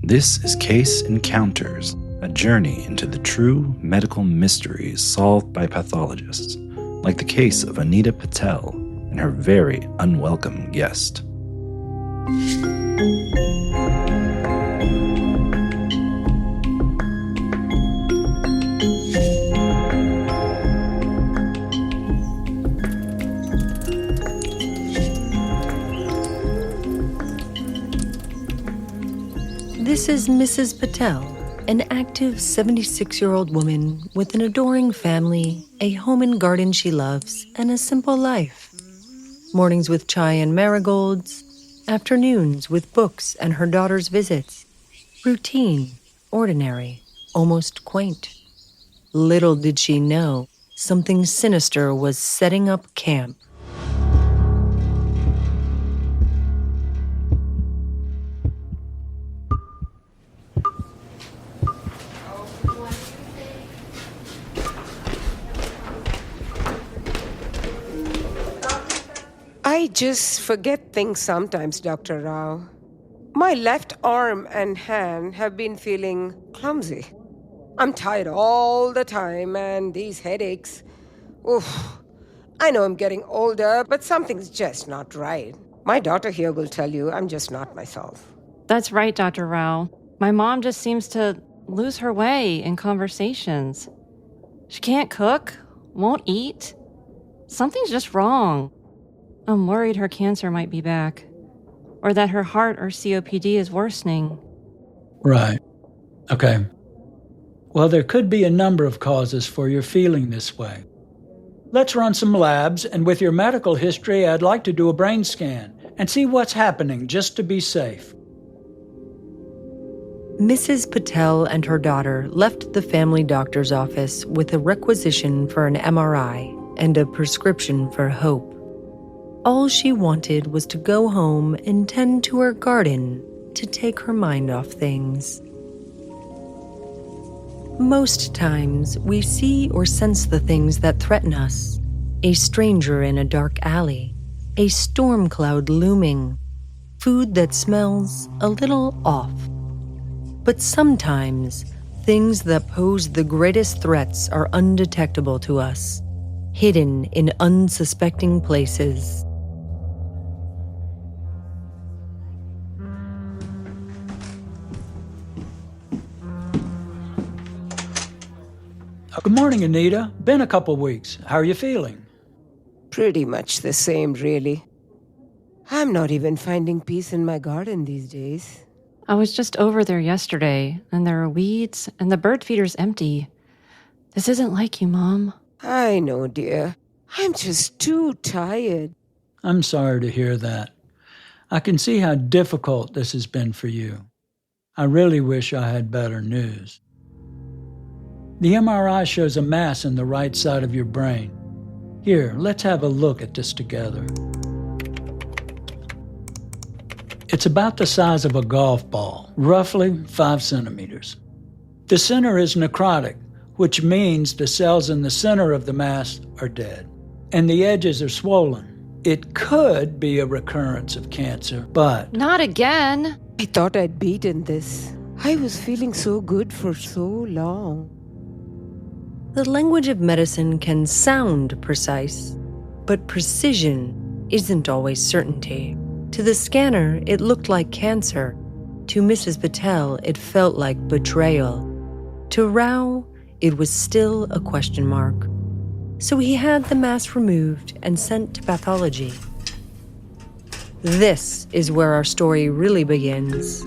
This is Case Encounters, a journey into the true medical mysteries solved by pathologists, like the case of Anita Patel and her very unwelcome guest. This is Mrs. Patel, an active 76-year-old woman with an adoring family, a home and garden she loves, and a simple life. Mornings with chai and marigolds, afternoons with books and her daughter's visits. Routine, ordinary, almost quaint. Little did she know, something sinister was setting up camp. I just forget things sometimes, Dr. Rao. My left arm and hand have been feeling clumsy. I'm tired all the time, and these headaches. Oof. I know I'm getting older, but something's just not right. My daughter here will tell you I'm just not myself. That's right, Dr. Rao. My mom just seems to lose her way in conversations. She can't cook, won't eat. Something's just wrong. I'm worried her cancer might be back, or that her heart or COPD is worsening. Right. Okay. Well, there could be a number of causes for your feeling this way. Let's run some labs, and with your medical history, I'd like to do a brain scan and see what's happening, just to be safe. Mrs. Patel and her daughter left the family doctor's office with a requisition for an MRI and a prescription for hope. All she wanted was to go home and tend to her garden to take her mind off things. Most times, we see or sense the things that threaten us. A stranger in a dark alley, a storm cloud looming, food that smells a little off. But sometimes, things that pose the greatest threats are undetectable to us, hidden in unsuspecting places. Good morning, Anita. Been a couple weeks. How are you feeling? Pretty much the same, really. I'm not even finding peace in my garden these days. I was just over there yesterday, and there are weeds, and the bird feeder's empty. This isn't like you, Mom. I know, dear. I'm just too tired. I'm sorry to hear that. I can see how difficult this has been for you. I really wish I had better news. The MRI shows a mass in the right side of your brain. Here, let's have a look at this together. It's about the size of a golf ball, roughly 5 centimeters. The center is necrotic, which means the cells in the center of the mass are dead, and the edges are swollen. It could be a recurrence of cancer, but... Not again! I thought I'd beaten this. I was feeling so good for so long. The language of medicine can sound precise, but precision isn't always certainty. To the scanner, it looked like cancer. To Mrs. Patel, it felt like betrayal. To Rao, it was still a question mark. So he had the mass removed and sent to pathology. This is where our story really begins,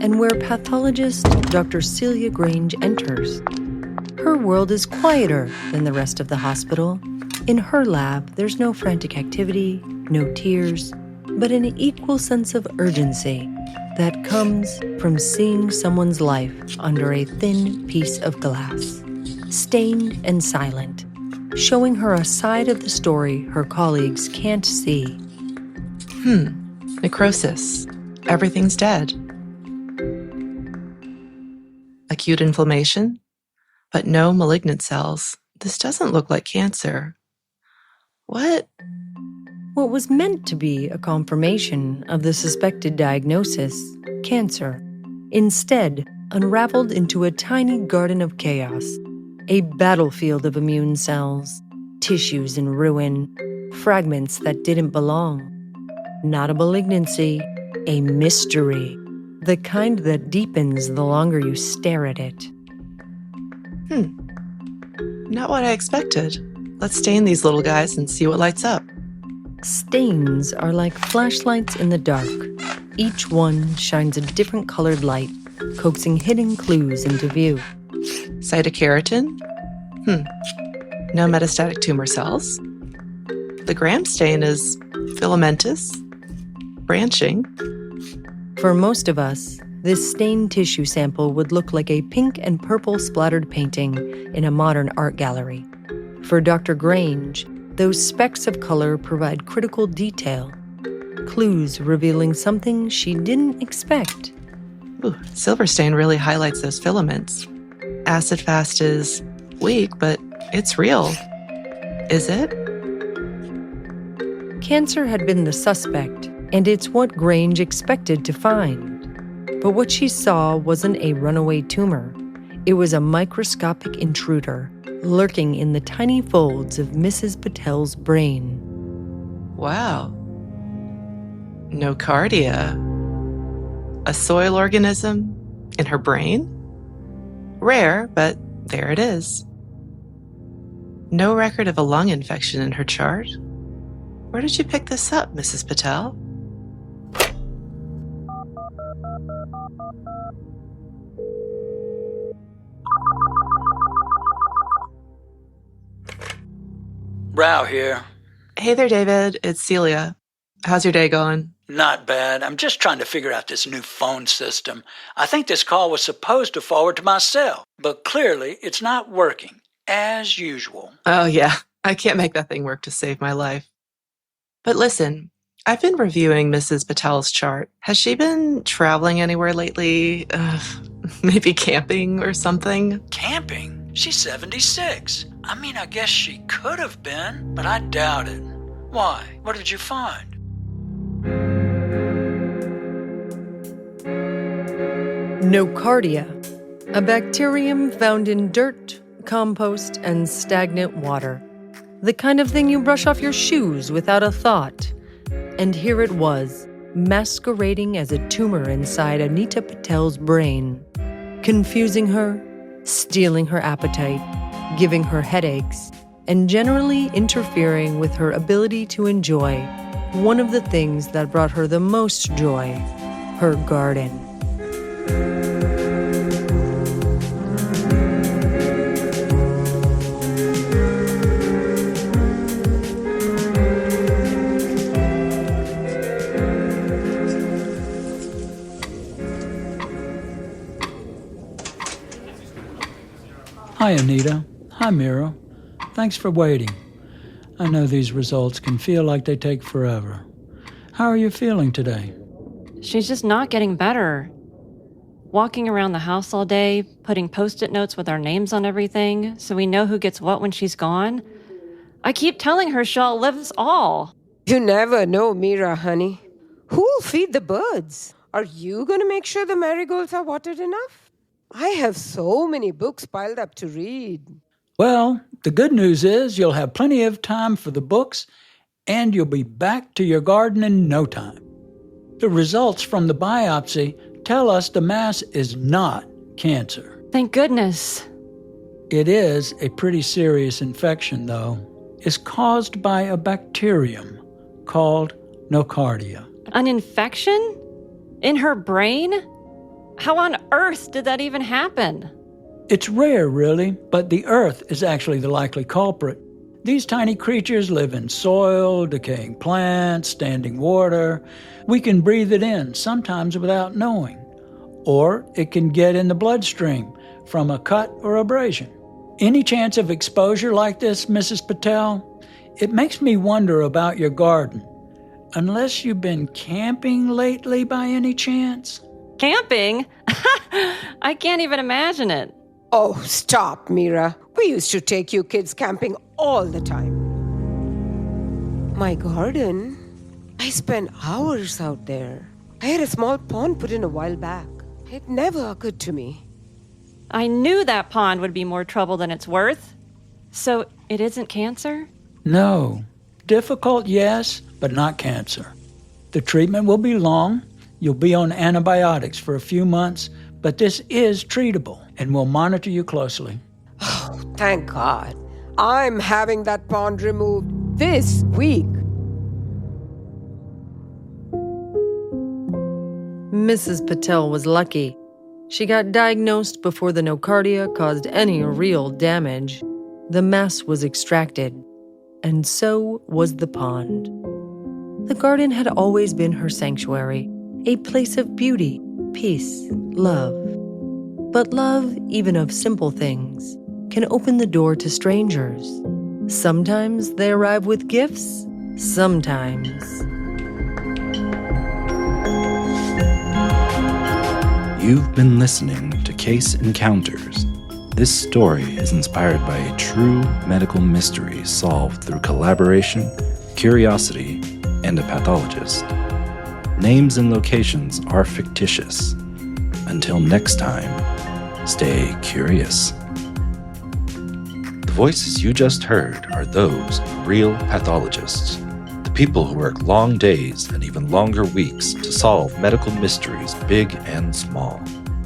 and where pathologist Dr. Celia Grange enters. Her world is quieter than the rest of the hospital. In her lab, there's no frantic activity, no tears, but an equal sense of urgency that comes from seeing someone's life under a thin piece of glass, stained and silent, showing her a side of the story her colleagues can't see. Necrosis. Everything's dead. Acute inflammation, but no malignant cells. This doesn't look like cancer. What? What was meant to be a confirmation of the suspected diagnosis, cancer, instead unraveled into a tiny garden of chaos, a battlefield of immune cells, tissues in ruin, fragments that didn't belong. Not a malignancy, a mystery, the kind that deepens the longer you stare at it. Not what I expected. Let's stain these little guys and see what lights up. Stains are like flashlights in the dark. Each one shines a different colored light, coaxing hidden clues into view. Cytokeratin? No metastatic tumor cells. The gram stain is filamentous, branching. For most of us, this stained tissue sample would look like a pink and purple splattered painting in a modern art gallery. For Dr. Grange, those specks of color provide critical detail, clues revealing something she didn't expect. Ooh, silver stain really highlights those filaments. Acid fast is weak, but it's real. Is it? Cancer had been the suspect, and it's what Grange expected to find. But what she saw wasn't a runaway tumor. It was a microscopic intruder lurking in the tiny folds of Mrs. Patel's brain. Wow. Nocardia. A soil organism in her brain? Rare, but there it is. No record of a lung infection in her chart. Where did you pick this up, Mrs. Patel? Rao here. Hey there, David. It's Celia. How's your day going? Not bad. I'm just trying to figure out this new phone system. I think this call was supposed to forward to my cell, but clearly it's not working, as usual. Oh, yeah. I can't make that thing work to save my life. But listen, I've been reviewing Mrs. Patel's chart. Has she been traveling anywhere lately? Maybe camping or something? Camping? She's 76. I mean, I guess she could have been, but I doubt it. Why? What did you find? Nocardia, a bacterium found in dirt, compost, and stagnant water. The kind of thing you brush off your shoes without a thought. And here it was, masquerading as a tumor inside Anita Patel's brain, confusing her, stealing her appetite, giving her headaches, and generally interfering with her ability to enjoy one of the things that brought her the most joy, her garden. Hi, Anita. Hi, Meera. Thanks for waiting. I know these results can feel like they take forever. How are you feeling today? She's just not getting better. Walking around the house all day, putting Post-it notes with our names on everything so we know who gets what when she's gone. I keep telling her she'll outlive us all. You never know, Meera, honey. Who'll feed the birds? Are you going to make sure the marigolds are watered enough? I have so many books piled up to read. Well, the good news is you'll have plenty of time for the books, and you'll be back to your garden in no time. The results from the biopsy tell us the mass is not cancer. Thank goodness. It is a pretty serious infection, though. It's caused by a bacterium called nocardia. An infection? In her brain? How on earth did that even happen? It's rare, really, but the earth is actually the likely culprit. These tiny creatures live in soil, decaying plants, standing water. We can breathe it in, sometimes without knowing. Or it can get in the bloodstream from a cut or abrasion. Any chance of exposure like this, Mrs. Patel? It makes me wonder about your garden. Unless you've been camping lately by any chance? Camping? I can't even imagine it. Oh, stop, Meera. We used to take you kids camping all the time. My garden I spent hours out there. I had a small pond put in a while back. It never occurred to me. I knew that pond would be more trouble than it's worth. So it isn't cancer? No. Difficult, yes, but not cancer. The treatment will be long. You'll be on antibiotics for a few months, but this is treatable, and we'll monitor you closely. Oh, thank God. I'm having that pond removed this week. Mrs. Patel was lucky. She got diagnosed before the nocardia caused any real damage. The mass was extracted, and so was the pond. The garden had always been her sanctuary, a place of beauty, peace, love. But love, even of simple things, can open the door to strangers. Sometimes they arrive with gifts, sometimes. You've been listening to Case Encounters. This story is inspired by a true medical mystery solved through collaboration, curiosity, and a pathologist. Names and locations are fictitious. Until next time, stay curious. The voices you just heard are those of real pathologists, the people who work long days and even longer weeks to solve medical mysteries big and small.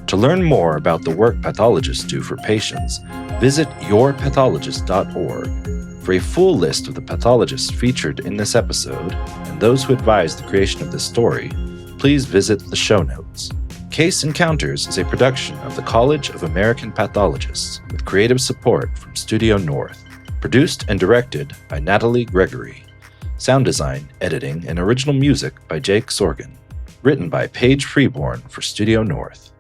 To learn more about the work pathologists do for patients, visit yourpathologist.org. For a full list of the pathologists featured in this episode and those who advised the creation of this story, please visit the show notes. Case Encounters is a production of the College of American Pathologists with creative support from StudioNorth. Produced and directed by Natalie Gregory. Sound design, editing, and original music by Jake Sorgan. Written by Paige Freeborn for StudioNorth.